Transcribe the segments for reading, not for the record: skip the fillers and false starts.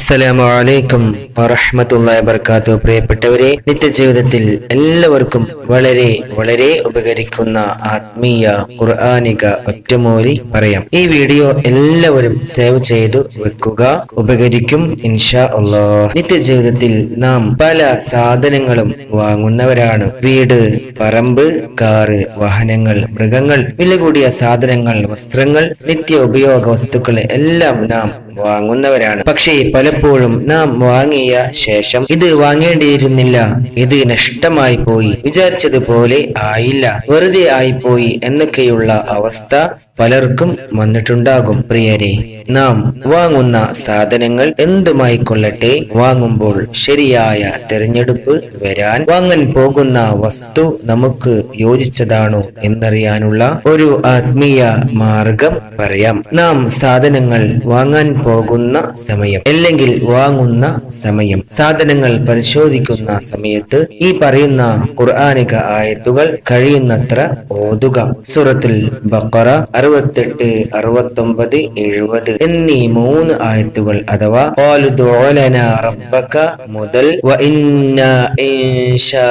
അസ്സലാമു അലൈക്കും വറഹ്മത്തുള്ളാഹി വബറകാതുഹു. പ്രിയപ്പെട്ടവരെ, നിത്യജീവിതത്തിൽ എല്ലാവർക്കും വളരെ വളരെ ഉപകരിക്കുന്ന ആത്മീയ ഖുർആനിക ഒറ്റമൂലി പറയാം. ഈ വീഡിയോ എല്ലാവരും സേവ് ചെയ്തു വെക്കുക, ഉപകരിക്കും ഇൻഷാ അല്ലാഹ്. നിത്യജീവിതത്തിൽ നാം പല സാധനങ്ങളും വാങ്ങുന്നവരാണ്. വീട്, പറമ്പ്, കാറ്, വാഹനങ്ങൾ, മൃഗങ്ങൾ, വില കൂടിയ സാധനങ്ങൾ, വസ്ത്രങ്ങൾ, നിത്യ ഉപയോഗ വസ്തുക്കൾ എല്ലാം നാം വാങ്ങുന്നവരാണ്. പക്ഷേ പലപ്പോഴും നാം വാങ്ങിയ ശേഷം ഇത് വാങ്ങേണ്ടിയിരുന്നില്ല, ഇത് നഷ്ടമായി പോയി, വിചാരിച്ചതുപോലെ ആയില്ല, വെറുതെ ആയിപ്പോയി എന്നൊക്കെയുള്ള അവസ്ഥ പലർക്കും വന്നിട്ടുണ്ടാകും. പ്രിയരെ, നാം വാങ്ങുന്ന സാധനങ്ങൾ എന്തുമായിക്കൊള്ളട്ടെ, വാങ്ങുമ്പോൾ ശരിയായ തിരഞ്ഞെടുപ്പ് വരാൻ, വാങ്ങാൻ പോകുന്ന വസ്തു നമുക്ക് യോജിച്ചതാണോ എന്നറിയാനുള്ള ഒരു ആത്മീയ മാർഗം പറയാം. നാം സാധനങ്ങൾ വാങ്ങാൻ പോകുന്ന സമയം അല്ലെങ്കിൽ വാങ്ങുന്ന സമയം, സാധനങ്ങൾ പരിശോധിക്കുന്ന സമയത്ത് ഈ പറയുന്ന ഖുർആനിക ആയത്തുകൾ കഴിയുന്നത്ര ഓതുക. സൂറത്തുൽ ബഖറ 68, 69, 70 എന്നീ 3 ആയത്തുകൾ അഥവാ ഖാലു ദുഉ ലനാ റബ്ബക മുതൽ വ ഇന്നാ ഇൻഷാ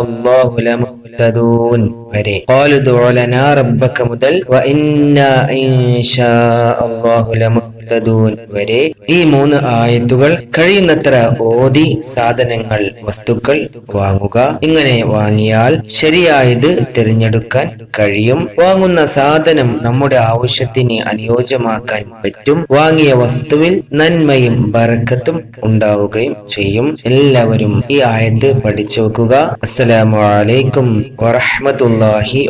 അല്ലാഹു ലമുഹ്തദൂൻ വരെ, ഖാലു ദുഉ ലനാ റബ്ബക മുതൽ വ ഇന്നാ ഇൻഷാ അല്ലാഹു ലമുഹ്തദൂൻ വരെ ഈ 3 ആയത്തുകൾ കഴിയുന്നത്ര ഓതി സാധനങ്ങൾ, വസ്തുക്കൾ വാങ്ങുക. ഇങ്ങനെ വാങ്ങിയാൽ ശരിയായത് തിരഞ്ഞെടുക്കാൻ കഴിയും. വാങ്ങുന്ന സാധനം നമ്മുടെ ആവശ്യത്തിന് അനുയോജ്യമാക്കാൻ പറ്റും. വാങ്ങിയ വസ്തുവിൽ നന്മയും ബറക്കത്തും ഉണ്ടാവുകയും ചെയ്യും. എല്ലാവരും ഈ ആയത്ത് പഠിച്ചു വെക്കുക. അസ്സലാമു അലൈക്കും വറഹ്മത്തുള്ളാഹി